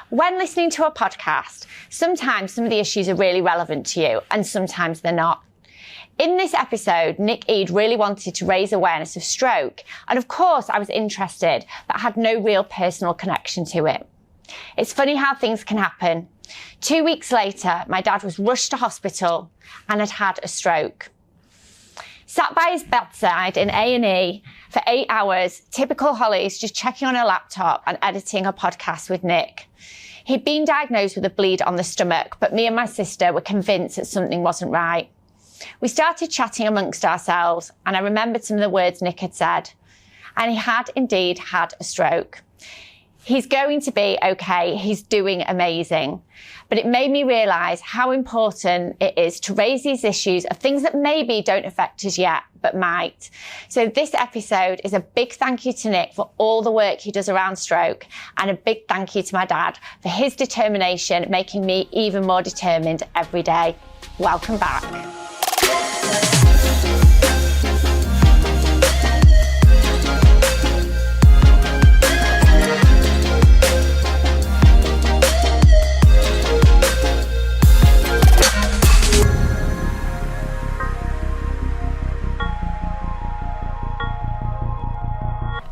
When listening to a podcast, sometimes some of the issues are really relevant to you and sometimes they're not. In this episode, Nick Ede really wanted to raise awareness of stroke. And of course, I was interested, but had no real personal connection to it. It's funny how things can happen. 2 weeks later, my dad was rushed to hospital and had had a stroke. Sat by his bedside in A&E for 8 hours, typical Holly's, just checking on her laptop and editing a podcast with Nick. He'd been diagnosed with a bleed on the stomach, but me and my sister were convinced that something wasn't right. We started chatting amongst ourselves, and I remembered some of the words Nick had said. And he had indeed had a stroke. He's going to be okay. He's doing amazing. But it made me realise how important it is to raise these issues of things that maybe don't affect us yet, but might. So this episode is a big thank you to Nick for all the work he does around stroke, and a big thank you to my dad for his determination, making me even more determined every day. Welcome back.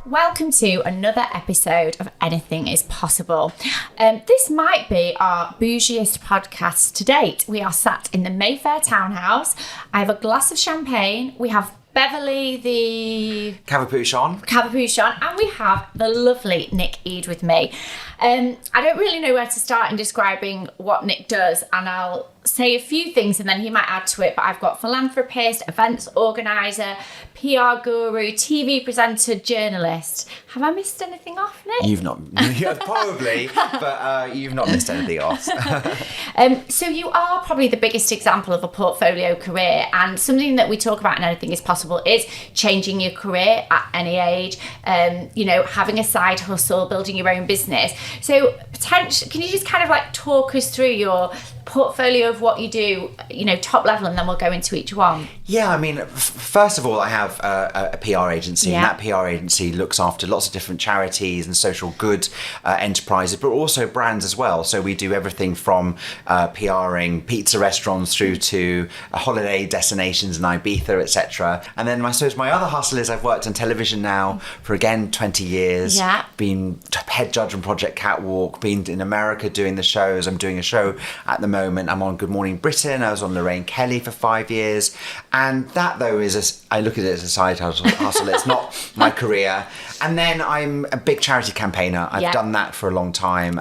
Welcome to another episode of Anything is Possible. This might be our bougiest podcast to date. We are sat in the Mayfair townhouse. I have a glass of champagne. We have Beverly, the Cavapuchon, and we have the lovely Nick Ede with me. I don't really know where to start in describing what Nick does, and I'll say a few things and then he might add to it, but I've got philanthropist, events organiser, PR guru, TV presenter, journalist. Have I missed anything off, Nick? You've not, probably, but you've not missed anything off. So you are probably the biggest example of a portfolio career, and something that we talk about in Anything is Possible is changing your career at any age, having a side hustle, building your own business. So can you just kind of like talk us through your portfolio of what you do, top level, and then we'll go into each one? Yeah, I mean, first of all, I have a PR agency, and that PR agency looks after lots of different charities and social good enterprises, but also brands as well. So we do everything from PRing pizza restaurants through to holiday destinations in Ibiza, etc. And then I suppose my other hustle is I've worked on television now for, again, 20 years. Yeah. Been head judge on Project Catwalk, been in America doing the shows. I'm doing a show at the moment. I'm on Good Morning Britain. I was on Lorraine Kelly for 5 years. And that, though, I look at it as a side hustle. It's not my career. And then I'm a big charity campaigner. I've done that for a long time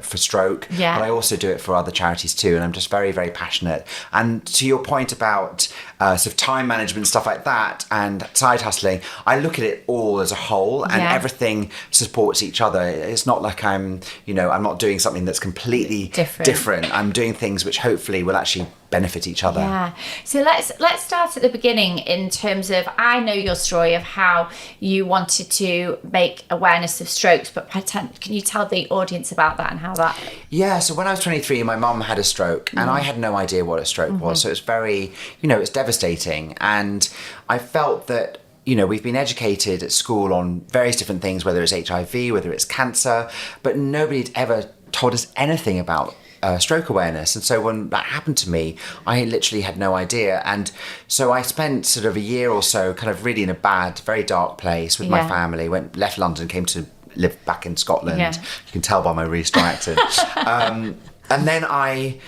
for stroke. Yeah. But I also do it for other charities too. And I'm just very, very passionate. And to your point about sort of time management, stuff like that, and side hustling, I look at it all as a whole, and everything supports each other. It's not like I'm not doing something that's completely different. I'm doing things which hopefully will actually benefit each other. Yeah. So let's start at the beginning in terms of, I know your story of how you wanted to make awareness of strokes, but can you tell the audience about that and how that... Yeah, so when I was 23, my mum had a stroke, and I had no idea what a stroke was. So it's very, it's devastating. And I felt that we've been educated at school on various different things, whether it's HIV, whether it's cancer, but nobody had ever told us anything about stroke awareness. And so when that happened to me, I literally had no idea. And so I spent sort of a year or so kind of really in a bad, very dark place with my family, left London, came to live back in Scotland. Yeah. You can tell by my really strong accent. And then I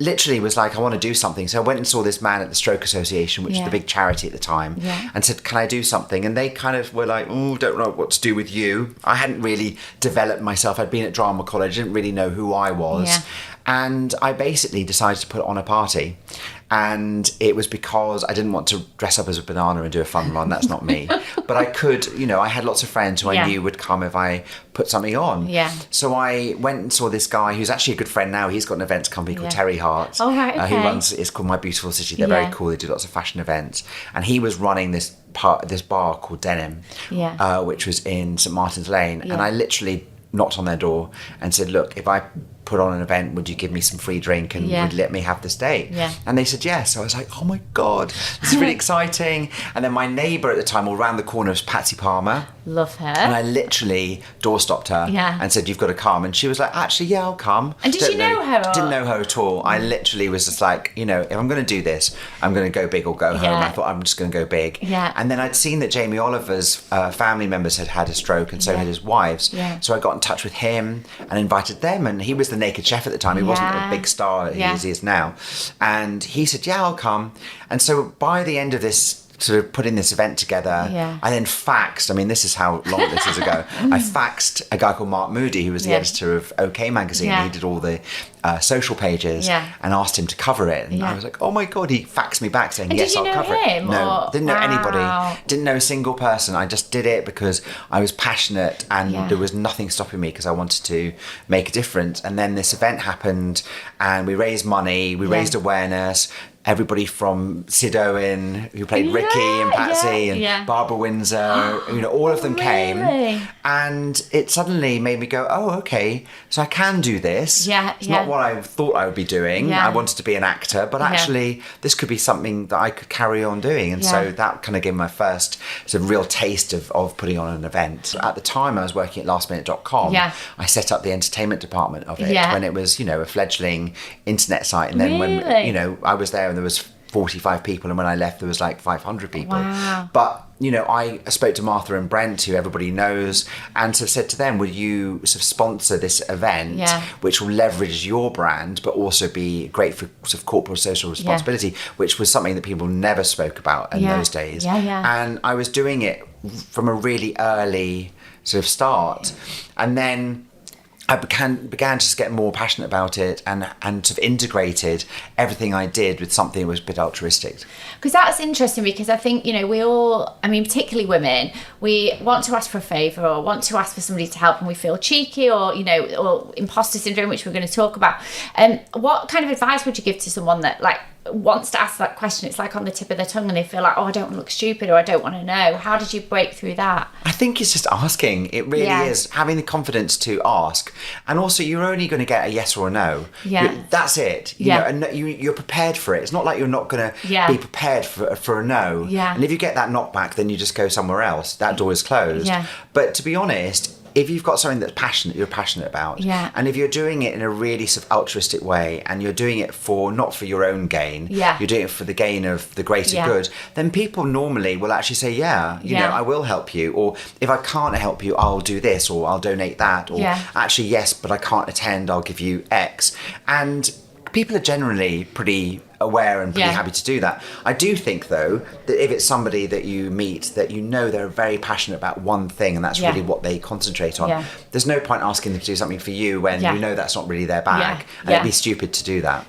literally was like, I want to do something. So I went and saw this man at the Stroke Association, which is the big charity at the time, and said, can I do something? And they kind of were like, don't know what to do with you. I hadn't really developed myself. I'd been at drama college, didn't really know who I was. Yeah. And I basically decided to put on a party. And it was because I didn't want to dress up as a banana and do a fun run. That's not me. But I could, I had lots of friends who I knew would come if I put something on. Yeah. So I went and saw this guy who's actually a good friend now. He's got an events company called Terry Hart. Oh, right, okay. Who runs, it's called My Beautiful City. They're very cool. They do lots of fashion events. And he was running this bar called Denim, which was in St Martin's Lane. Yeah. And I literally knocked on their door and said, look, if I put on an event, would you give me some free drink and would you let me have this date? Yeah. And they said yes. So I was like, oh my God, this is really exciting. And then my neighbour at the time, around the corner, was Patsy Palmer. Love her. And I literally doorstopped her and said, you've got to come. And she was like, actually, yeah, I'll come. And did you know her? Didn't know her at all. I literally was just like, you know, if I'm going to do this, I'm going to go big or go home. I thought I'm just going to go big. Yeah. And then I'd seen that Jamie Oliver's family members had a stroke, and so had his wives. Yeah. So I got in touch with him and invited them. And he was the Naked Chef at the time. He wasn't a big star as he is now. And he said, yeah, I'll come. And so by the end of this, sort of putting this event together, I then faxed, I mean, this is how long this is ago, I faxed a guy called Mark Moody, who was the editor of OK Magazine. He did all the social pages, and asked him to cover it. And I was like, oh my God, he faxed me back saying, yes, I'll cover it. No, didn't know anybody, didn't know a single person. I just did it because I was passionate, and there was nothing stopping me because I wanted to make a difference. And then this event happened, and we raised money, we raised awareness. Everybody from Sid Owen, who played Ricky and Patsy, and Barbara Windsor, you know, all of them came. And it suddenly made me go, oh, okay, so I can do this. It's not what I thought I would be doing. I wanted to be an actor, but actually this could be something that I could carry on doing. And so that kind of gave me my first sort of real taste of putting on an event. At the time I was working at lastminute.com. I set up the entertainment department of it when it was, you know, a fledgling internet site. And then when, you know, I was there and there was 45 people, and when I left there was like 500 people. But you know, I spoke to Martha and Brent, who everybody knows, and sort of said to them, would you sort of sponsor this event which will leverage your brand but also be great for sort of corporate social responsibility, which was something that people never spoke about in those days. And I was doing it from a really early sort of start, and then I began to just get more passionate about it, and sort of integrated everything I did with something that was a bit altruistic. Because that's interesting, because I think, you know, we all, I mean, particularly women, we want to ask for a favour or want to ask for somebody to help, and we feel cheeky, or, you know, or imposter syndrome, which we're going to talk about. What kind of advice would you give to someone that, like, wants to ask that question? It's like on the tip of their tongue, and they feel like, oh, I don't want to look stupid, or I don't want to know. How did you break through that? I think it's just asking. It really is having the confidence to ask, and also you're only going to get a yes or a no. That's it. You know, and you're prepared for it. It's not like you're not going to be prepared for a no. And if you get that knockback, then you just go somewhere else. That door is closed. But to be honest, if you've got something that's you're passionate about, and if you're doing it in a really sort of altruistic way, and you're doing it not for your own gain, you're doing it for the gain of the greater good, then people normally will actually say, you know, I will help you, or if I can't help you, I'll do this, or I'll donate that, or actually, yes, but I can't attend, I'll give you X. And people are generally pretty aware and pretty happy to do that. I do think, though, that if it's somebody that you meet that you know they're very passionate about one thing, and that's really what they concentrate on, there's no point asking them to do something for you when you know that's not really their bag, and it'd be stupid to do that.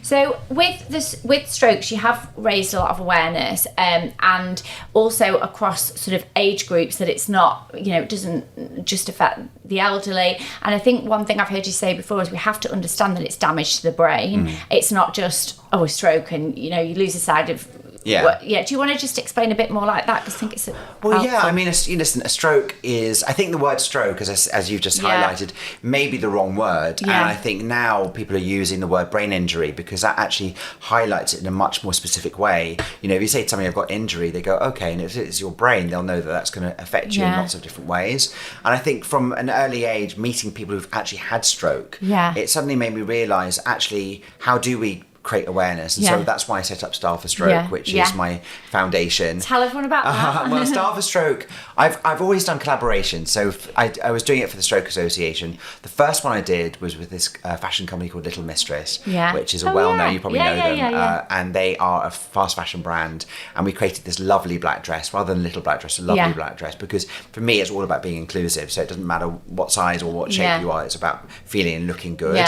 So with strokes, you have raised a lot of awareness, and also across sort of age groups, that it's not, you know, it doesn't just affect the elderly. And I think one thing I've heard you say before is we have to understand that it's damage to the brain. It's not just, oh, a stroke and, you know, you lose a side of... Do you want to just explain a bit more like that? Because I think it's... I mean, a stroke is... I think the word stroke, as you've just highlighted, may be the wrong word. And I think now people are using the word brain injury, because that actually highlights it in a much more specific way. You know, if you say to somebody, I've got injury, they go, okay, and if it's your brain, they'll know that that's going to affect you in lots of different ways. And I think from an early age, meeting people who've actually had stroke, it suddenly made me realise, actually, how do we create awareness? And so that's why I set up Star for Stroke, which is my foundation. Tell everyone about that. Well, Star for Stroke, I've always done collaborations. So I was doing it for the Stroke Association. The first one I did was with this fashion company called Little Mistress, which is a well-known, you probably know them, and they are a fast fashion brand. And we created this lovely black dress, rather than a little black dress, a lovely black dress, because for me it's all about being inclusive. So it doesn't matter what size or what shape you are, it's about feeling and looking good.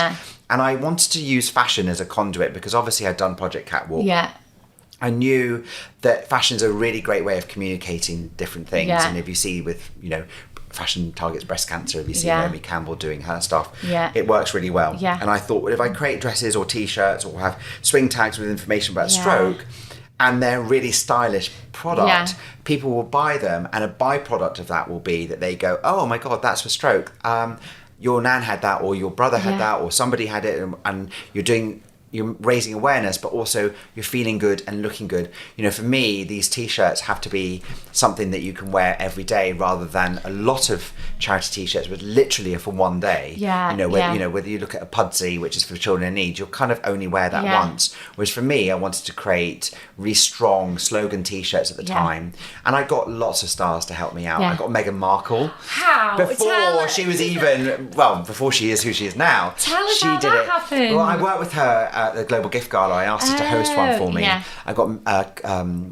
And I wanted to use fashion as a conduit, because obviously I'd done Project Catwalk. I knew that fashion is a really great way of communicating different things. And if you see with, you know, fashion targets breast cancer, if you see Naomi Campbell doing her stuff, it works really well. And I thought, well, if I create dresses or T-shirts or have swing tags with information about stroke, and they're really stylish product, people will buy them, and a byproduct of that will be that they go, oh my God, that's for stroke. your nan had that, or your brother had that, or somebody had it, and you're raising awareness, but also you're feeling good and looking good. For me, these t-shirts have to be something that you can wear every day, rather than a lot of charity t-shirts which literally are for one day. Whether you look at a Pudsey, which is for children in need, you'll kind of only wear that once. Whereas for me, I wanted to create really strong slogan t-shirts at the time, and I got lots of stars to help me out. I got Meghan Markle. How? Before she was even, before she is who she is now. Tell us how that happened. Well, I worked with her at the Global Gift Gala. I asked her to host one for me. I got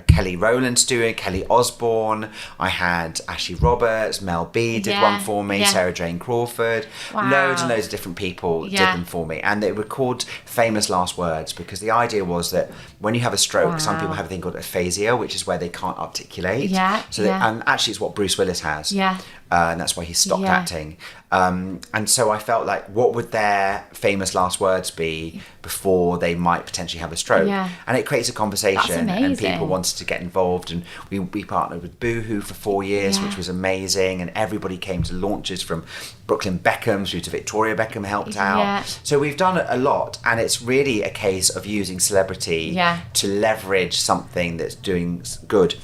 Kelly Rowland's doing, Kelly Osborne. I had Ashley Roberts, Mel B did one for me, Sarah Jane Crawford. Loads and loads of different people did them for me. And they were called famous last words, because the idea was that when you have a stroke, some people have a thing called aphasia, which is where they can't articulate. And actually it's what Bruce Willis has. And that's why he stopped acting. And so I felt like, what would their famous last words be before they might potentially have a stroke? And it creates a conversation, and people wanted to get involved. And we partnered with Boohoo for 4 years, which was amazing. And everybody came to launches, from Brooklyn Beckham through to Victoria Beckham helped out. So we've done a lot, and it's really a case of using celebrity to leverage something that's doing good.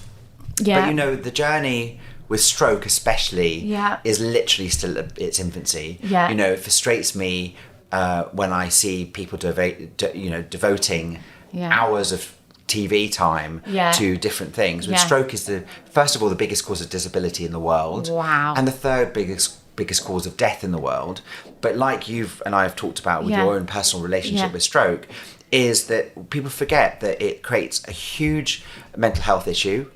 But the journey with stroke especially is literally still at its infancy. It frustrates me when I see people devoting hours of TV time to different things. When stroke is first of all the biggest cause of disability in the world, and the third biggest cause of death in the world. But like you've and I have talked about with your own personal relationship with stroke, is that people forget that it creates a huge mental health issue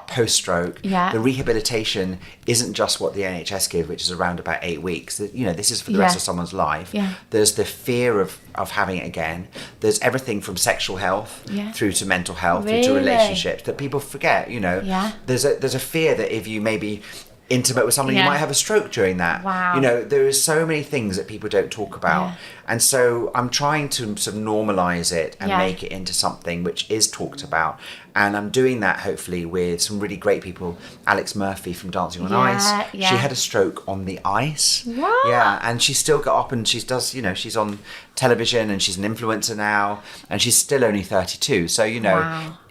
post-stroke. The rehabilitation isn't just what the NHS give, which is around about 8 weeks. This is for the rest of someone's life. There's the fear of having it again. There's everything from sexual health through to mental health, through to relationships, that people forget. There's a fear that if you maybe intimate with somebody, you might have a stroke during that. There is so many things that people don't talk about, and so I'm trying to sort of normalize it and make it into something which is talked about. And I'm doing that hopefully with some really great people. Alex Murphy from Dancing on Ice. She had a stroke on the ice. And she still got up, and she's on television, and she's an influencer now, and she's still only 32. So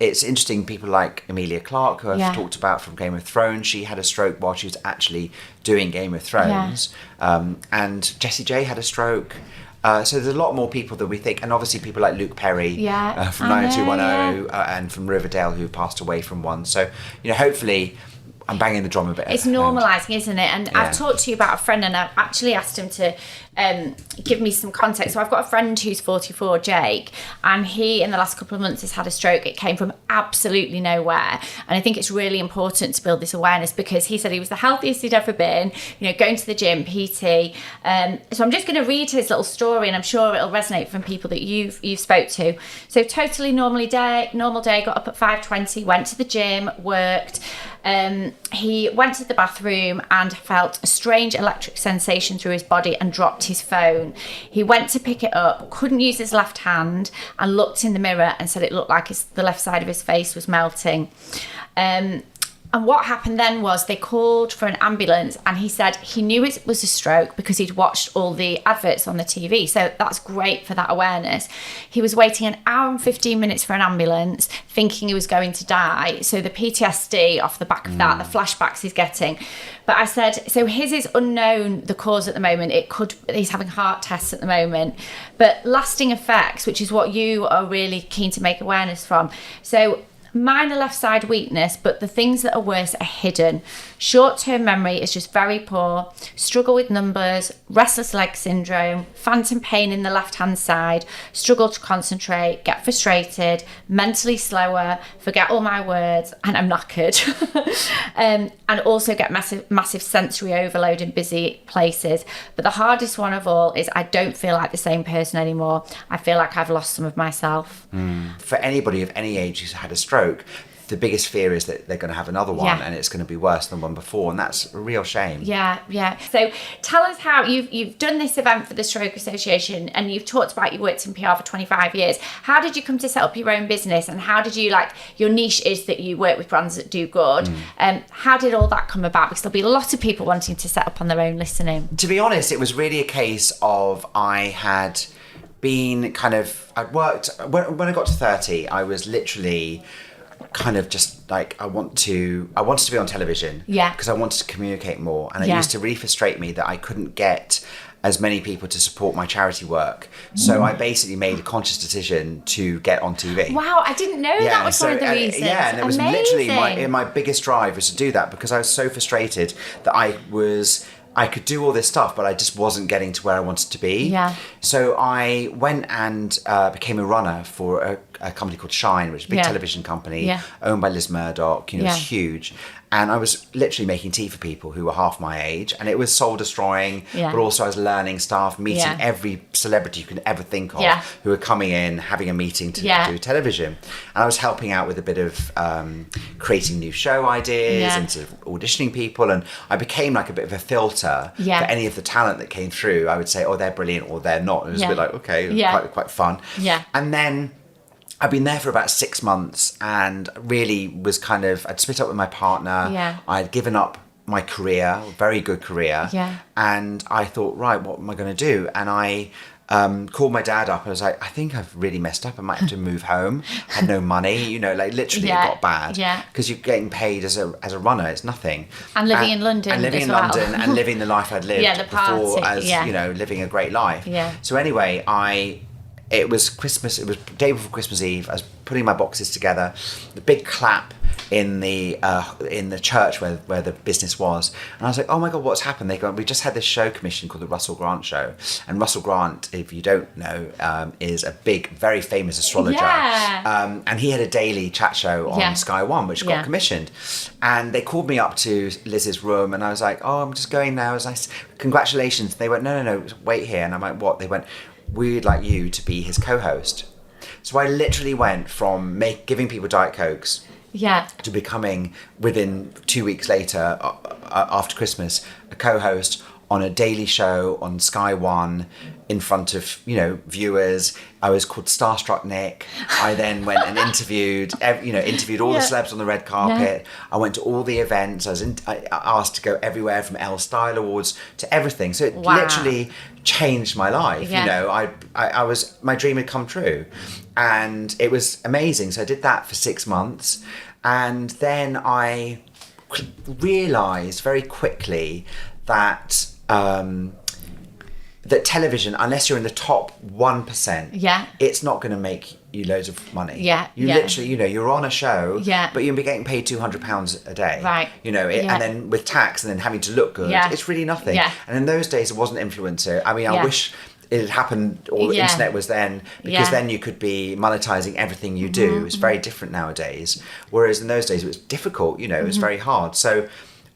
it's interesting. People like Emilia Clarke, who I've talked about from Game of Thrones, she had a stroke while she was actually doing Game of Thrones. And Jessie J had a stroke. So there's a lot more people that we think, and obviously people like Luke Perry from 90210 and from Riverdale, who passed away from one. So hopefully I'm banging the drum a bit. It's normalising, isn't it? And I've talked to you about a friend, and I've actually asked him to give me some context. So I've got a friend who's 44, Jake, and he in the last couple of months has had a stroke. It came from absolutely nowhere, and I think it's really important to build this awareness, because he said he was the healthiest he'd ever been, going to the gym, PT. So I'm just going to read his little story, and I'm sure it'll resonate from people that you've spoke to. So totally normal day, got up at 5:20, went to the gym, worked. He went to the bathroom and felt a strange electric sensation through his body and dropped his phone. He went to pick it up, couldn't use his left hand, and looked in the mirror and said it looked like the left side of his face was melting. And what happened then was they called for an ambulance, and he said he knew it was a stroke because he'd watched all the adverts on the TV. So that's great for that awareness. He was waiting an hour and 15 minutes for an ambulance, thinking he was going to die. So the PTSD off the back of that, the flashbacks he's getting. But I said, so his is unknown, the cause at the moment. He's having heart tests at the moment. But lasting effects, which is what you are really keen to make awareness from. So minor left side weakness, but the things that are worse are hidden. Short-term memory is just very poor, struggle with numbers, restless leg syndrome, phantom pain in the left-hand side, struggle to concentrate, get frustrated, mentally slower, forget all my words, and I'm knackered. And also get massive sensory overload in busy places. But the hardest one of all is I don't feel like the same person anymore. I feel like I've lost some of myself. For anybody of any age who's had a stroke, the biggest fear is that they're going to have another one and it's going to be worse than the one before, and that's a real shame. Yeah. So tell us how you've done this event for the Stroke Association, and you've talked about you worked in PR for 25 years. How did you come to set up your own business, and how did you, like, your niche is that you work with brands that do good. How did all that come about? Because there'll be a lot of people wanting to set up on their own listening. To be honest, it was really a case of I had been I'd worked, when I got to 30, I was literally kind of just like, I wanted to be on television because I wanted to communicate more, and it used to really frustrate me that I couldn't get as many people to support my charity work. So I basically made a conscious decision to get on TV. Wow, I didn't know that was one of the reasons. Yeah, and it was literally my biggest drive was to do that, because I was so frustrated that I could do all this stuff, but I just wasn't getting to where I wanted to be. Yeah. So I went and became a runner for a company called Shine, which is a big television company owned by Liz Murdoch. It's huge. And I was literally making tea for people who were half my age, and it was soul destroying, but also I was learning stuff, meeting every celebrity you can ever think of who were coming in, having a meeting to do television. And I was helping out with a bit of creating new show ideas and sort of auditioning people, and I became like a bit of a filter for any of the talent that came through. I would say, oh, they're brilliant, or they're not. It was a bit like, okay, quite fun. Yeah. And then I'd been there for about 6 months, and really was I'd split up with my partner. Yeah. I'd given up my career, a very good career. Yeah. And I thought, right, what am I going to do? And I called my dad up. I was like, I think I've really messed up. I might have to move home. I had no money, literally it got bad. Yeah. Because you're getting paid as a runner, it's nothing. And living in London. And living in London and living the life I'd lived before, as living a great life. Yeah. So anyway, it was Christmas. It was the day before Christmas Eve. I was putting my boxes together. The big clap in the church where the business was, and I was like, oh my god, what's happened? They go, we just had this show commissioned called the Russell Grant Show, and Russell Grant, if you don't know, is a big, very famous astrologer, and he had a daily chat show on Sky One, which got commissioned, and they called me up to Liz's room, and I was like, oh, I'm just going now. I was like, congratulations. They went, no, wait here, and I'm like, what? They went, we'd like you to be his co-host. So I literally went from giving people Diet Cokes to becoming, within 2 weeks later, after Christmas, a co-host on a daily show on Sky One in front of, viewers. I was called Starstruck Nick. I then went and interviewed all the celebs on the red carpet. Yeah. I went to all the events. I asked to go everywhere, from Elle Style Awards to everything. So it literally changed my life. Yeah. I was, my dream had come true, and it was amazing. So I did that for 6 months, and then I realised very quickly that that television, unless you're in the top 1%, it's not going to make you loads of money. You literally, you're on a show, but you'll be getting paid £200 a day. Right. And then with tax and then having to look good, it's really nothing. Yeah. And in those days, it wasn't influencer. I mean, I wish it had happened, or the internet was then, because then you could be monetizing everything you do. It's very different nowadays. Whereas in those days, it was difficult, it was very hard. So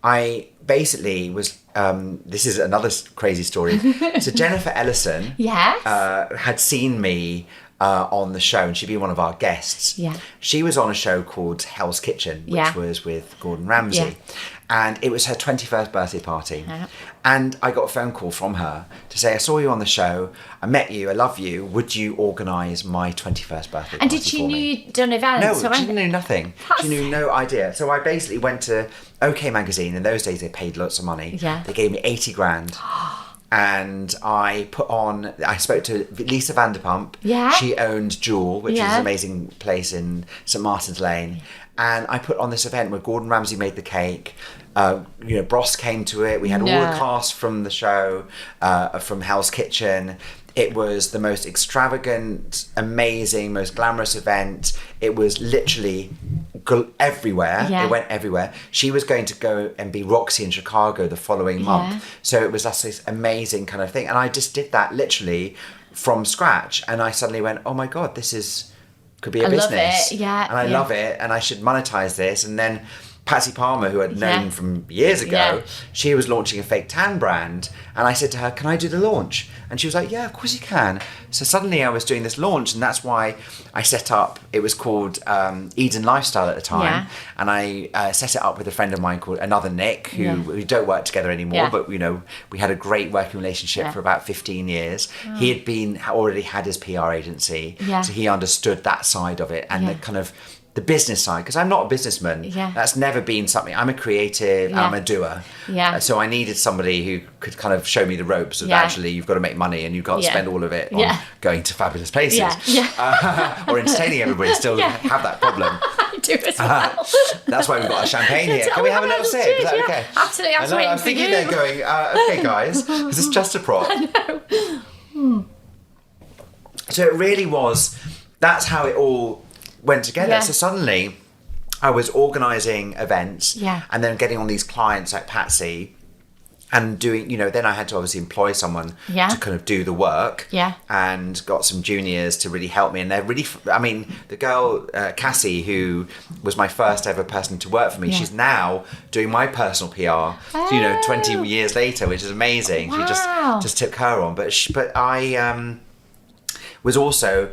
I basically was, this is another crazy story. So Jennifer Ellison had seen me on the show, and she'd been one of our guests. Yeah. She was on a show called Hell's Kitchen, which was with Gordon Ramsay. Yeah. And it was her 21st birthday party. Yeah. And I got a phone call from her to say, I saw you on the show, I met you, I love you, would you organise my 21st birthday party? And did she knew you'd done events? No, she knew nothing. She knew no idea. So I basically went to OK Magazine. In those days, they paid lots of money. Yeah. They gave me 80 grand. And I spoke to Lisa Vanderpump. Yeah. She owned Jewel, which is an amazing place in St Martin's Lane. And I put on this event where Gordon Ramsay made the cake. Bros came to it. We had all the cast from the show, from Hell's Kitchen. It was the most extravagant, amazing, most glamorous event. It was literally everywhere. Yeah. It went everywhere. She was going to go and be Roxy in Chicago the following month. So it was this amazing kind of thing. And I just did that literally from scratch. And I suddenly went, oh my God, could be a business. Love it. Yeah. And I love it. And I should monetize this. And then Patsy Palmer, who I'd known from years ago, she was launching a fake tan brand. And I said to her, can I do the launch? And she was like, yeah, of course you can. So suddenly I was doing this launch, and that's why I set up, it was called Eden Lifestyle at the time. Yeah. And I set it up with a friend of mine called another Nick, who we don't work together anymore, but you know, we had a great working relationship for about 15 years. He had already had his PR agency, so he understood that side of it, and the kind of the business side, because I'm not a businessman. That's never been something. I'm a creative, I'm a doer. So I needed somebody who could kind of show me the ropes of actually you've got to make money and you've got to spend all of it on going to fabulous places or entertaining everybody. Still have that problem. I do as well. That's why we've got a champagne here. Can we have a little sip? Is that okay? Absolutely. I was thinking there going, okay guys, this is just a prop. I know. So it really was, that's how it all went together. So suddenly I was organising events and then getting on these clients like Patsy and doing, you know, then I had to obviously employ someone to kind of do the work and got some juniors to really help me. And they're really, I mean, the girl, Cassie, who was my first ever person to work for me, she's now doing my personal PR, you know, 20 years later, which is amazing. She just took her on. But I was also,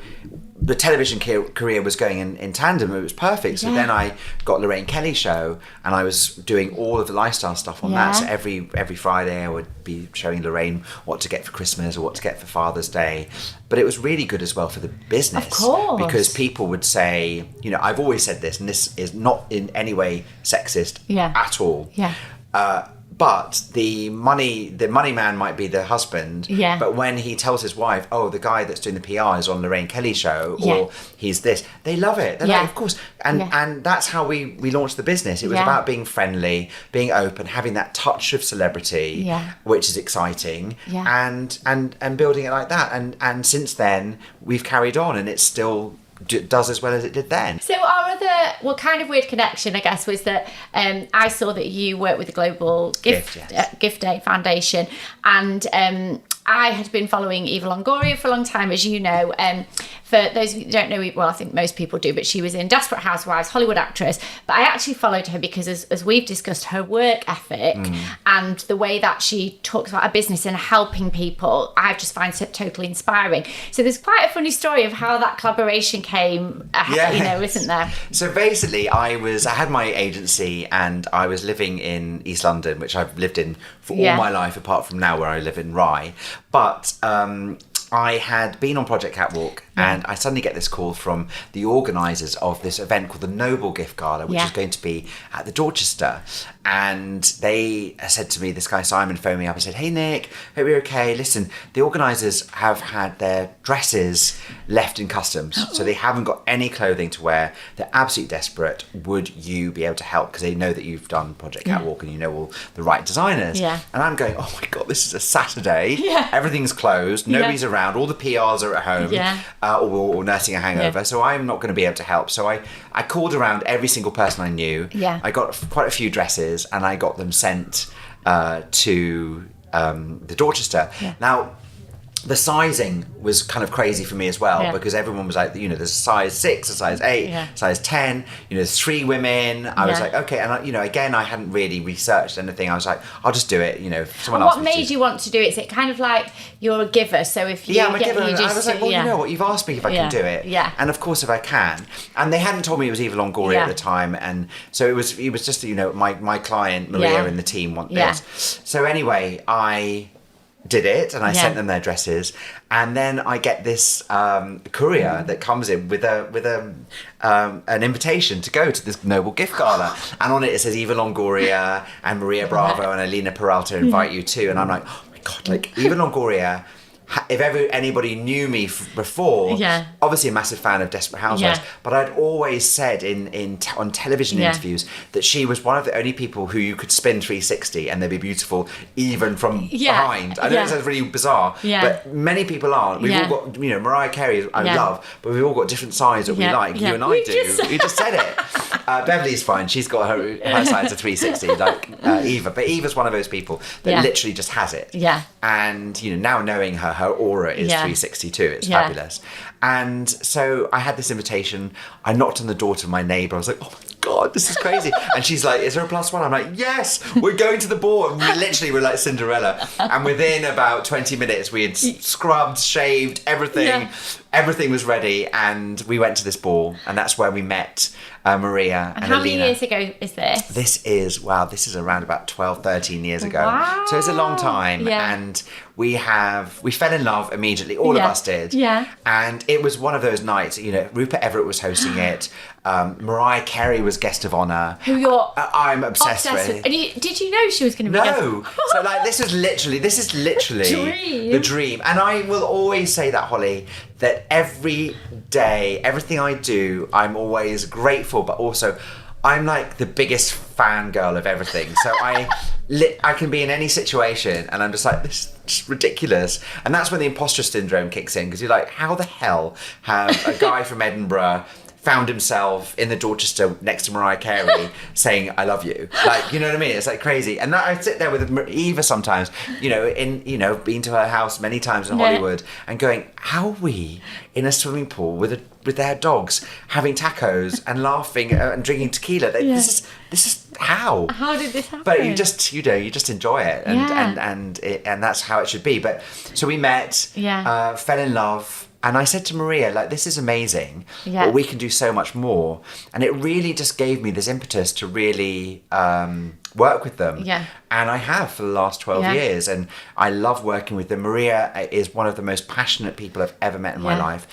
the television career was going in tandem. It was perfect. So then I got Lorraine Kelly's show, and I was doing all of the lifestyle stuff on that. So every Friday I would be showing Lorraine what to get for Christmas or what to get for Father's Day. But it was really good as well for the business. Of course. Because people would say, you know, I've always said this, and this is not in any way sexist at all. But the money man might be the husband. But when he tells his wife, oh, the guy that's doing the PR is on Lorraine Kelly's show, or he's this, they love it. They're like, of course. And that's how we launched the business. It was about being friendly, being open, having that touch of celebrity, which is exciting, and building it like that. And since then, we've carried on, and it's still does as well as it did then. So our other, kind of weird connection, I guess, was that I saw that you work with the Global Gift Aid Foundation, and I had been following Eva Longoria for a long time, as you know. For those of you who don't know, well, I think most people do, but she was in Desperate Housewives, Hollywood actress. But I actually followed her because, as we've discussed, her work ethic and the way that she talks about her business and helping people, I just find so totally inspiring. So there's quite a funny story of how that collaboration came, you know, isn't there? So basically, I had my agency, and I was living in East London, which I've lived in for all my life, apart from now where I live in Rye. But I had been on Project Catwalk, and I suddenly get this call from the organisers of this event called the Noble Gift Gala, which is going to be at the Dorchester. And they said to me, this guy Simon phoned me up and said, hey Nick, hope you're okay. Listen, the organisers have had their dresses left in customs, so they haven't got any clothing to wear. They're absolutely desperate. Would you be able to help? Because they know that you've done Project Catwalk and you know all the right designers. And I'm going, oh my God, this is a Saturday. Everything's closed. Nobody's around. All the PRs are at home or nursing a hangover. So I'm not going to be able to help. So I called around every single person I knew. I got quite a few dresses, and I got them sent to the Dorchester. Now, the sizing was kind of crazy for me as well, because everyone was like, you know, there's a size 6, a size 8, size 10, you know, there's 3 women. I was like, okay. And, you know, again, I hadn't really researched anything. I was like, I'll just do it, you know. Someone what made you want to do it? Is it kind of like you're a giver? So if you I'm a giver. I was like, well, you know what? You've asked me if I can do it. And of course, if I can. And they hadn't told me it was Eva Longoria at the time. And so it was just, you know, my client, Maria, and the team want this. So anyway, I did it, and I sent them their dresses, and then I get this courier that comes in with an invitation to go to this Noble Gift Gala, and on it says Eva Longoria and Maria Bravo and Alina Peralta invite you too, and I'm like, oh my God, like Eva Longoria. If ever anybody knew me before, obviously a massive fan of Desperate Housewives, but I'd always said on television interviews that she was one of the only people who you could spin 360 and they'd be beautiful even from behind. I know it sounds really bizarre, but many people aren't. We've all got, you know, Mariah Carey I love, but we've all got different sides that we like. You and I do. You just said it. Beverly's fine. She's got her sides of 360 like Eva, but Eva's one of those people that literally just has it. And, you know, now knowing her aura is 362. It's fabulous. And so I had this invitation. I knocked on the door to my neighbour. I was like, oh my God, God, this is crazy. And she's like, is there a +1? I'm like, yes, we're going to the ball. And we're like Cinderella. And within about 20 minutes, we had scrubbed, shaved, everything. Yeah. Everything was ready. And we went to this ball. And that's where we met Maria and how Alina. many years ago is this? This is around about 12, 13 years ago. Wow. So it's a long time. Yeah. And we fell in love immediately. All of us did. Yeah. And it was one of those nights, Rupert Everett was hosting it. Mariah Carey was guest of honour. Who you're I'm obsessed with. And did you know she was going to be No. So like this is literally Dream. the dream. And I will always say that, Holly, that every day, everything I do, I'm always grateful, but also I'm like the biggest fangirl of everything. So I can be in any situation and I'm just like, this is just ridiculous. And that's when the imposter syndrome kicks in, because you're like, how the hell have a guy from Edinburgh found himself in the Dorchester next to Mariah Carey saying, I love you. Like, you know what I mean? It's like crazy. And I sit there with Eva sometimes, been to her house many times in Hollywood and going, how are we in a swimming pool with their dogs having tacos and laughing and drinking tequila? This is how? How did this happen? But you just enjoy it and that's how it should be. But so we met, fell in love. And I said to Maria, like, this is amazing, but we can do so much more. And it really just gave me this impetus to really work with them. Yeah. And I have for the last 12 years. And I love working with them. Maria is one of the most passionate people I've ever met in my life.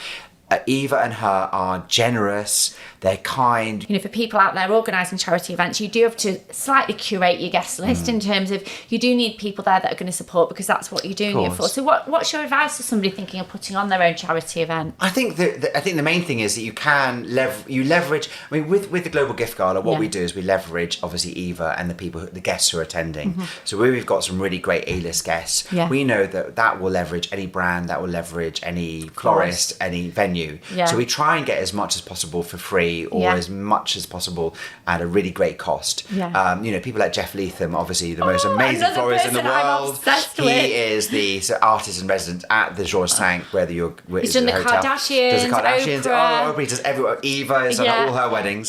Eva and her are generous, they're kind. For people out there organising charity events, you do have to slightly curate your guest list in terms of you do need people there that are going to support, because that's what you're doing it for. So what's your advice to somebody thinking of putting on their own charity event? I think the main thing is that you can leverage. I mean, with the Global Gift Gala, what we do is we leverage obviously Eva and the guests who are attending. So we've got some really great A-list guests. We know that will leverage any brand, that will leverage any florist, any venue. So we try and get as much as possible for free or as much as possible at a really great cost. People like Jeff Leatham, obviously the most amazing florist in the world. He is the artist in residence at the Georges V, whether you're he's done the Kardashians, does the Kardashians, Oprah. He does everywhere. Eva has done all her weddings.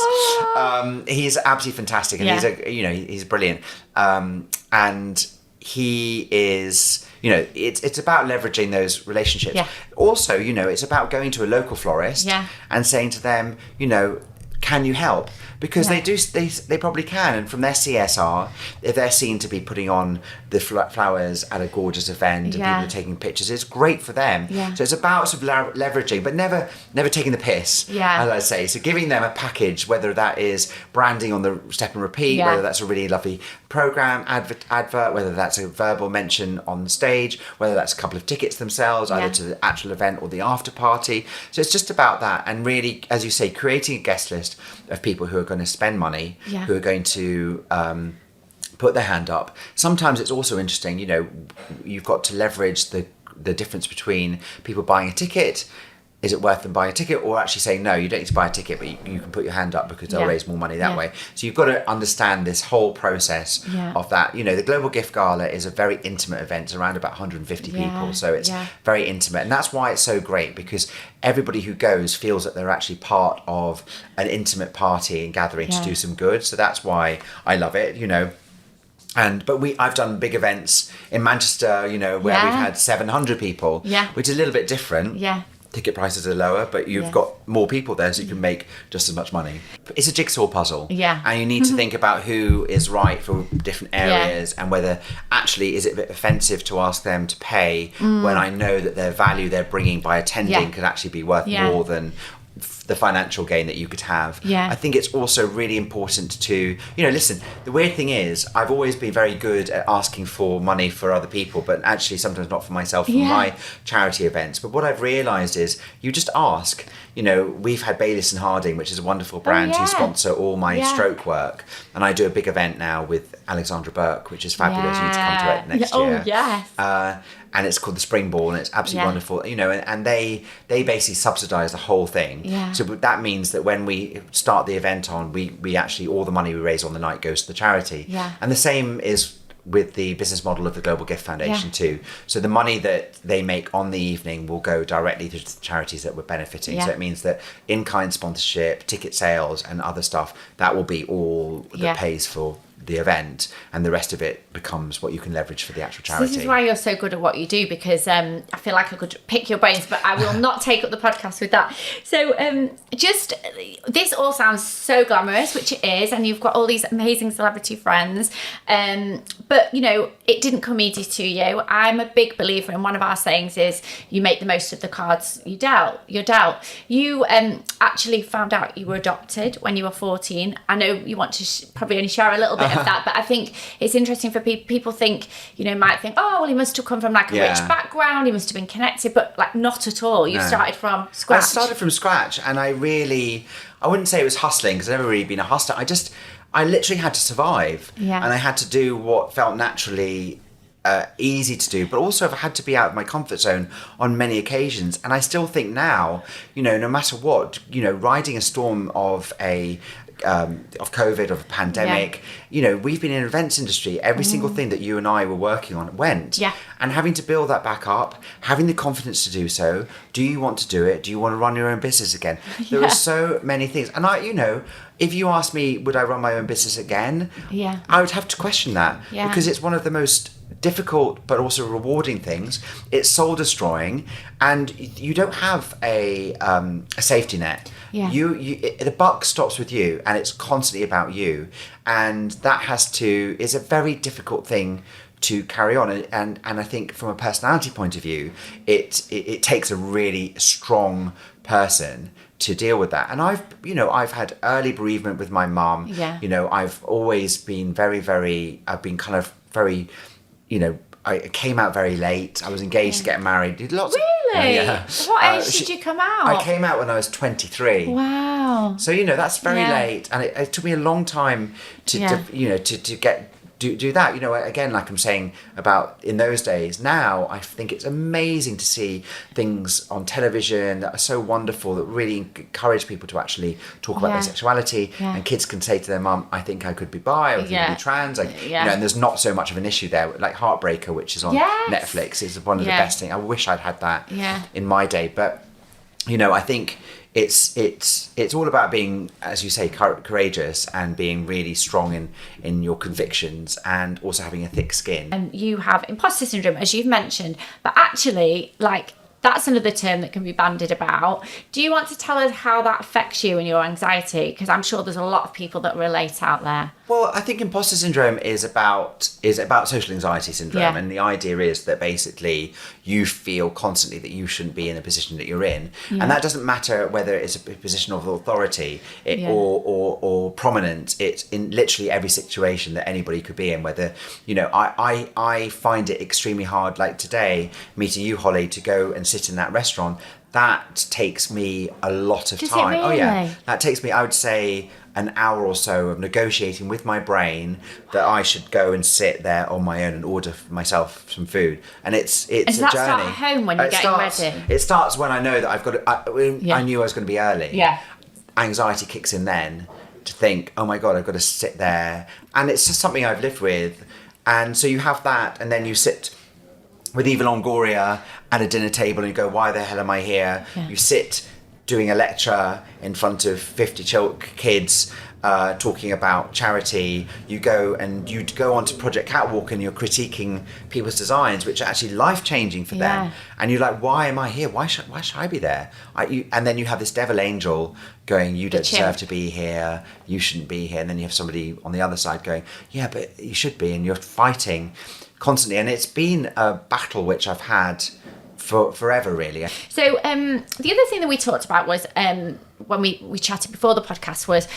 He's absolutely fantastic, and he's brilliant. And he is, it's about leveraging those relationships. Also, it's about going to a local florist and saying to them, can you help? Because they probably can. And from their CSR, if they're seen to be putting on the flowers at a gorgeous event and people are taking pictures, it's great for them. So it's about sort of leveraging, but never taking the piss, as I say. So giving them a package, whether that is branding on the step and repeat, whether that's a really lovely program, advert, whether that's a verbal mention on the stage, whether that's a couple of tickets themselves, either to the actual event or the after party. So it's just about that. And really, as you say, creating a guest list of people who are going to spend money, who are going to put their hand up. Sometimes it's also interesting, you've got to leverage the difference between people buying a ticket. Is it worth them buying a ticket, or actually saying, no, you don't need to buy a ticket, but you can put your hand up because they'll raise more money that way. So you've got to understand this whole process of that. The Global Gift Gala is a very intimate event. It's around about 150 people. So it's very intimate. And that's why it's so great, because everybody who goes feels that they're actually part of an intimate party and gathering to do some good. So that's why I love it, But I've done big events in Manchester, where we've had 700 people, which is a little bit different. Ticket prices are lower, but you've got more people there, so you can make just as much money. It's a jigsaw puzzle. And you need to think about who is right for different areas and whether actually is it a bit offensive to ask them to pay when I know that their value they're bringing by attending could actually be worth more than the financial gain that you could have. I think it's also really important to, listen, the weird thing is I've always been very good at asking for money for other people, but actually sometimes not for myself for my charity events. But what I've realised is you just ask. We've had Bayliss and Harding, which is a wonderful brand who sponsor all my stroke work. And I do a big event now with Alexandra Burke, which is fabulous. You need to come to it next year. And it's called the Spring Ball, and it's absolutely wonderful. And they basically subsidise the whole thing. So that means that when we start the event on, we actually, all the money we raise on the night goes to the charity. And the same is with the business model of the Global Gift Foundation too. So the money that they make on the evening will go directly to the charities that we're benefiting. So it means that in-kind sponsorship, ticket sales and other stuff, that will be all that pays for the event, and the rest of it becomes what you can leverage for the actual charity. So this is why you're so good at what you do, because I feel like I could pick your brains, but I will not take up the podcast with that. So just this all sounds so glamorous, which it is, and you've got all these amazing celebrity friends, but you know, it didn't come easy to you. I'm a big believer in one of our sayings is you make the most of the cards you're dealt. You actually found out you were adopted when you were 14. I know you want to probably only share a little bit of that, but I think it's interesting for people think, you know, might think, oh well, he must have come from like a rich background, he must have been connected, but like not at all. You started from scratch. I started from scratch, and I wouldn't say it was hustling, because I've never really been a hustler. I literally had to survive, and I had to do what felt naturally easy to do, but also I've had to be out of my comfort zone on many occasions. And I still think now, you know, no matter what, you know, riding a storm of COVID, of a pandemic, you know, we've been in events industry. Every single thing that you and I were working on went. And having to build that back up, having the confidence to do so. Do you want to do it? Do you want to run your own business again? There are so many things. And you know, if you ask me, would I run my own business again? I would have to question that, because it's one of the most difficult but also rewarding things. It's soul destroying, and you don't have a safety net. The buck stops with you, and it's constantly about you, and that is a very difficult thing to carry on. And I think from a personality point of view, it takes a really strong person to deal with that. And I've had early bereavement with my mum. You know, I've always been I've been kind of very, you know, I came out very late. I was engaged to get married. Did lots Really? What age did you come out? I came out when I was 23. Wow. So, you know, that's very late. And it took me a long time to do that. You know, again, like I'm saying about in those days, now I think it's amazing to see things on television that are so wonderful, that really encourage people to actually talk about their sexuality. And kids can say to their mum, I think I could be bi, or I think I could be trans. You know, and there's not so much of an issue there. Like Heartbreaker, which is on Netflix, is one of the best things. I wish I'd had that in my day. But, you know, I think it's all about being, as you say, courageous, and being really strong in your convictions, and also having a thick skin. And you have imposter syndrome, as you've mentioned, but actually, like, that's another term that can be bandied about. Do you want to tell us how that affects you and your anxiety? Because I'm sure there's a lot of people that relate out there. Well, I think imposter syndrome is about social anxiety syndrome, and the idea is that basically you feel constantly that you shouldn't be in the position that you're in, and that doesn't matter whether it's a position of authority or prominence. It's in literally every situation that anybody could be in. Whether, you know, I find it extremely hard, like today meeting you, Holly, to go and sit in that restaurant. That takes me a lot of time. It really? That takes me, I would say, an hour or so of negotiating with my brain that I should go and sit there on my own and order for myself some food. And it's a journey. Start at home when you're getting ready? It starts when I know that I've got to, I knew I was going to be early. Anxiety kicks in then to think, oh my God, I've got to sit there. And it's just something I've lived with. And so you have that, and then you sit with Eva Longoria at a dinner table and you go, why the hell am I here? You sit doing a lecture in front of 50 kids talking about charity. You go onto Project Catwalk and you're critiquing people's designs, which are actually life-changing for them. And you're like, why am I here? Why should I be there? And then you have this devil angel going, you don't deserve to be here. You shouldn't be here. And then you have somebody on the other side going, yeah, but you should be. And you're fighting constantly. And it's been a battle which I've had for forever, really. So the other thing that we talked about was when we chatted before the podcast was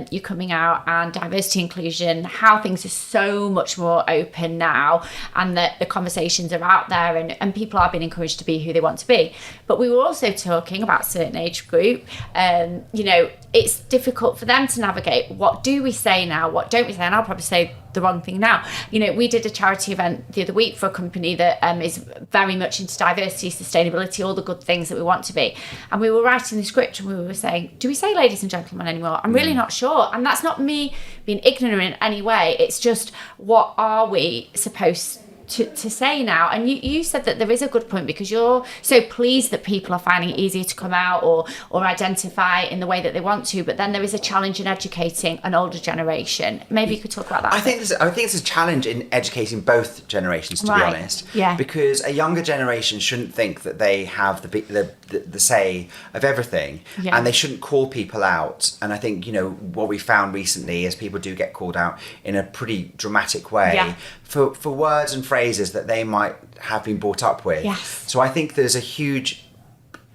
you coming out and diversity inclusion, how things are so much more open now, and that the conversations are out there, and people are being encouraged to be who they want to be. But we were also talking about a certain age group. You know, it's difficult for them to navigate. What do we say now? What don't we say? And I'll probably say the wrong thing now. You know, we did a charity event the other week for a company that is very much into diversity, sustainability, all the good things that we want to be. And we were writing the script and we were were saying, do we say ladies and gentlemen anymore? I'm really not sure. And that's not me being ignorant in any way. It's just, what are we supposed to say now? And you said that there is a good point, because you're so pleased that people are finding it easier to come out or identify in the way that they want to, but then there is a challenge in educating an older generation. Maybe you could talk about that. I think it's a challenge in educating both generations, to be honest. Yeah. Because a younger generation shouldn't think that they have the say of everything, and they shouldn't call people out. And I think, what we found recently is people do get called out in a pretty dramatic way for words and phrases that they might have been brought up with. Yes. So I think there's a huge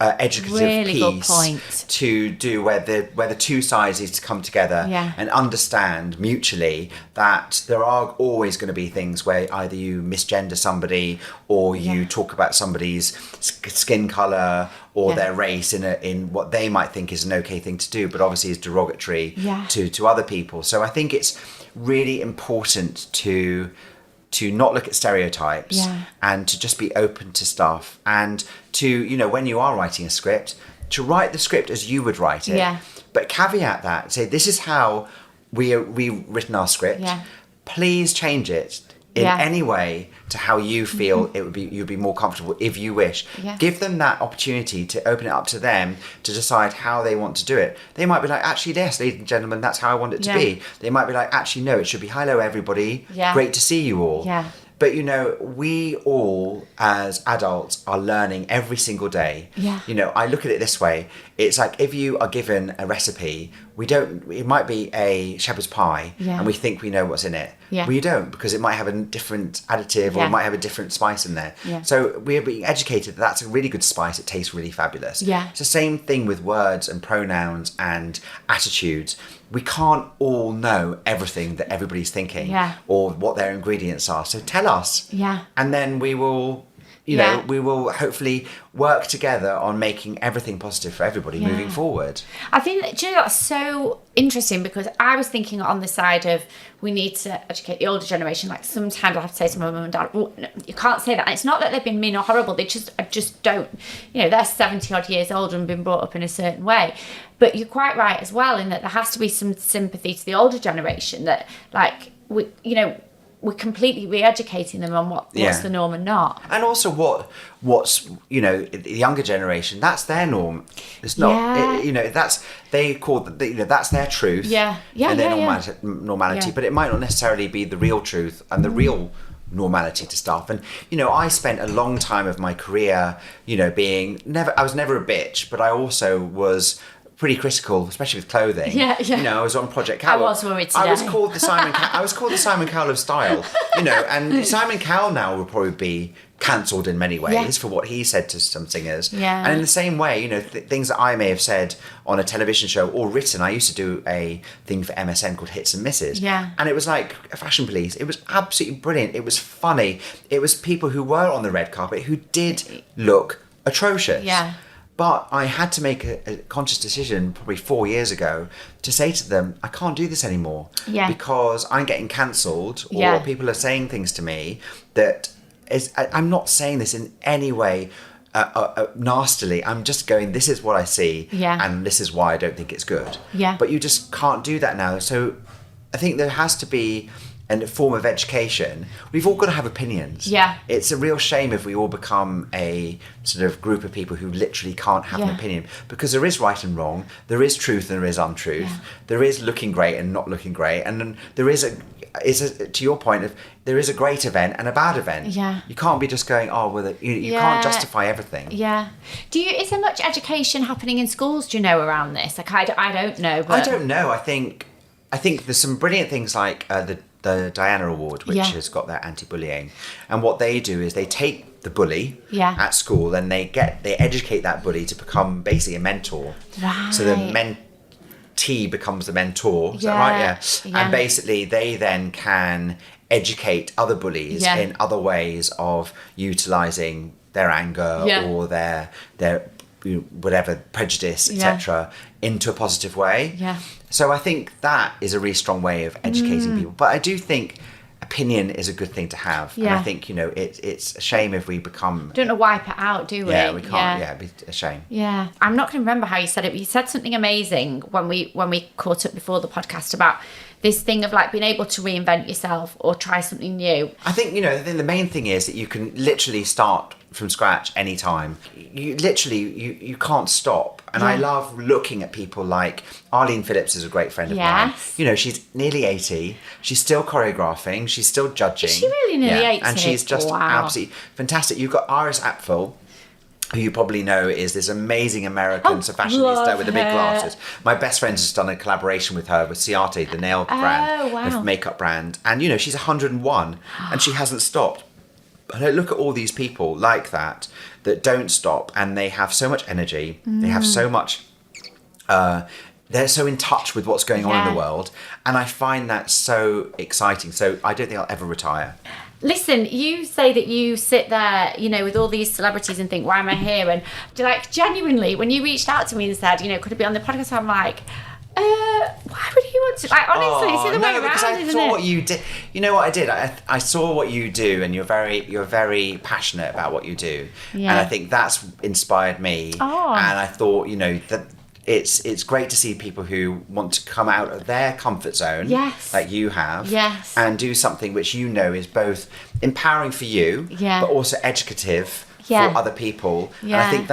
educative piece to do where the two sides need to come together and understand mutually that there are always going to be things where either you misgender somebody or you talk about somebody's skin colour or their race in what they might think is an okay thing to do, but obviously is derogatory to other people. So I think it's really important to not look at stereotypes and to just be open to stuff, and to, when you are writing a script, to write the script as you would write it. Yeah. But caveat that, say, this is how we've written our script. Yeah. Please change it in any way to how you feel you'd be more comfortable if you wish. Yeah. Give them that opportunity to open it up to them to decide how they want to do it. They might be like, actually, yes, ladies and gentlemen, that's how I want it to be. They might be like, actually, no, it should be hello, everybody. Yeah. Great to see you all. Yeah. But, we all as adults are learning every single day. Yeah. I look at it this way. It's like if you are given a recipe, it might be a shepherd's pie and we think we know what's in it. Yeah. We don't, because it might have a different additive or it might have a different spice in there. Yeah. So we're being educated that that's a really good spice. It tastes really fabulous. Yeah. It's the same thing with words and pronouns and attitudes. We can't all know everything that everybody's thinking or what their ingredients are. So tell us. Yeah. And then we will, we will hopefully work together on making everything positive for everybody moving forward. I think that's so interesting, because I was thinking on the side of we need to educate the older generation. Like, sometimes I have to say to my mum and dad, well, no, you can't say that. And it's not that they've been mean or horrible. They just don't, they're 70 odd years old and been brought up in a certain way. But you're quite right as well in that there has to be some sympathy to the older generation, that we're completely re-educating them on what's the norm and not. And also what's the younger generation, that's their norm. It's not that's that's their truth. And their normality. But it might not necessarily be the real truth and the real normality to stuff. And I spent a long time of my career I was never a bitch, but I also was pretty critical, especially with clothing. I was on Project Catwalk. I was worried today. I was called the Simon Cowell of style. And Simon Cowell now will probably be cancelled in many ways for what he said to some singers. Yeah. And in the same way, things that I may have said on a television show or written. I used to do a thing for MSN called Hits and Misses. Yeah. And it was like a fashion police. It was absolutely brilliant. It was funny. It was people who were on the red carpet who did look atrocious. Yeah. But I had to make a conscious decision probably 4 years ago to say to them, I can't do this anymore because I'm getting cancelled or people are saying things to me that I'm not saying this in any way nastily. I'm just going, this is what I see and this is why I don't think it's good. Yeah. But you just can't do that now. So I think there has to be a form of education. We've all got to have opinions. Yeah. It's a real shame if we all become a sort of group of people who literally can't have an opinion, because there is right and wrong, there is truth and there is untruth, there is looking great and not looking great, and then there is to your point, there is a great event and a bad event. Yeah. You can't be just going, you can't justify everything. Yeah. Is there much education happening in schools, do you know, around this? Like, I don't know. But... I don't know. I think there's some brilliant things like the Diana Award, which has got their anti-bullying, and what they do is they take the bully at school and they educate that bully to become basically a mentor. Right. So the mentee becomes the mentor. Is that right? Yeah. And basically they then can educate other bullies in other ways of utilising their anger or their whatever prejudice, etc., into a positive way. Yeah. So I think that is a really strong way of educating people. But I do think opinion is a good thing to have. And Yeah. I think, it's a shame if we become... Don't want to wipe it out, do we? Yeah, we can't. Yeah, it'd be a shame. Yeah, I'm not going to remember how you said it, but you said something amazing when we caught up before the podcast about this thing of like being able to reinvent yourself or try something new. I think, the main thing is that you can literally start from scratch anytime. You literally, you can't stop. And I love looking at people like Arlene Phillips is a great friend of mine. She's nearly 80. She's still choreographing. She's still judging. Is she really nearly 80? And she's just absolutely fantastic. You've got Iris Apfel, who you probably know is this amazing American fashionista with the big glasses. My best friend's just done a collaboration with her with Ciate, the nail brand, the makeup brand. And, she's 101 and she hasn't stopped. And I look at all these people like that don't stop, and they have so much energy. They have so much... they're so in touch with what's going on in the world. And I find that so exciting. So I don't think I'll ever retire. Listen, you say that you sit there, with all these celebrities and think, why am I here? And like, genuinely, when you reached out to me and said, could it be on the podcast? I'm like, why would he want to? Like, honestly, it's the other way around, because I isn't saw it? what you did. You know what I did? I saw what you do, and you're very passionate about what you do. Yeah. And I think that's inspired me. Oh. And I thought, that it's great to see people who want to come out of their comfort zone, like you have, and do something which is both empowering for you, but also educative for other people. And I think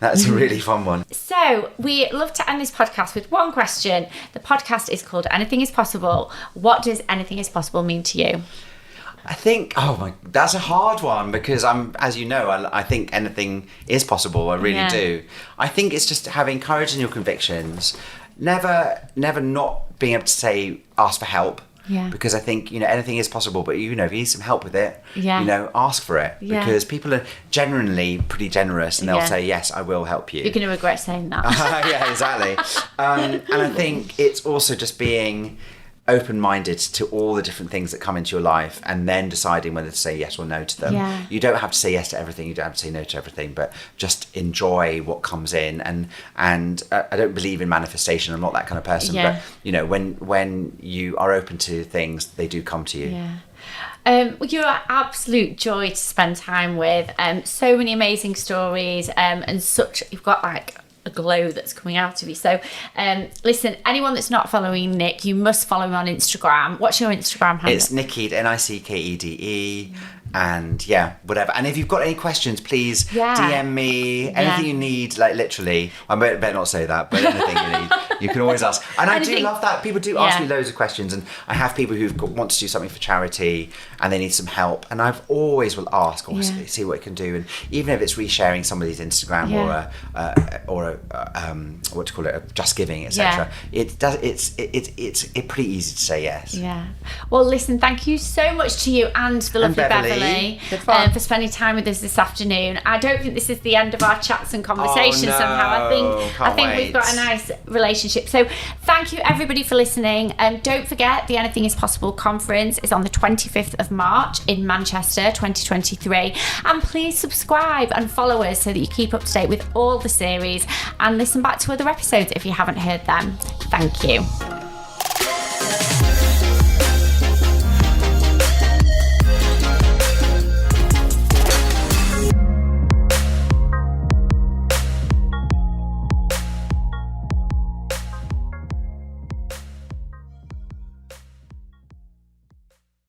that's a really fun one. So we love to end this podcast with one question. The podcast is called Anything is Possible. What does anything is possible mean to you? I think, that's a hard one, because as you know, I think anything is possible. I really do. I think it's just having courage in your convictions, never not being able to ask for help. Yeah. Because I think, anything is possible, but if you need some help with it, ask for it. Yeah. Because people are generally pretty generous, and they'll say, yes, I will help you. You're going to regret saying that. Yeah, exactly. And I think it's also just being open-minded to all the different things that come into your life, and then deciding whether to say yes or no to them. Yeah. You don't have to say yes to everything, you don't have to say no to everything, but just enjoy what comes in. And I don't believe in manifestation. I'm not that kind of person. Yeah. But when you are open to things, they do come to you. Yeah. You're an absolute joy to spend time with. So many amazing stories, and you've got like a glow that's coming out of you. So listen, anyone that's not following Nick, you must follow him on Instagram. What's your Instagram handle? It's Nick Ede, Nickede. And whatever. And if you've got any questions, please DM me. Anything you need, like literally. I better not say that, but anything you need, you can always ask. And I do love that. People do ask me loads of questions, and I have people who want to do something for charity and they need some help, and I've always will ask or see what I can do. And even if it's resharing somebody's Instagram or what to call it, a Just Giving, etc. It's pretty easy to say yes. Yeah. Well, listen, thank you so much to you and the lovely Beverly for spending time with us this afternoon. I don't think this is the end of our chats and conversations somehow. I think we've got a nice relationship. So thank you everybody for listening. Don't forget, the Anything is Possible conference is on the 25th of March in Manchester 2023, and please subscribe and follow us so that you keep up to date with all the series and listen back to other episodes if you haven't heard them. Thank you.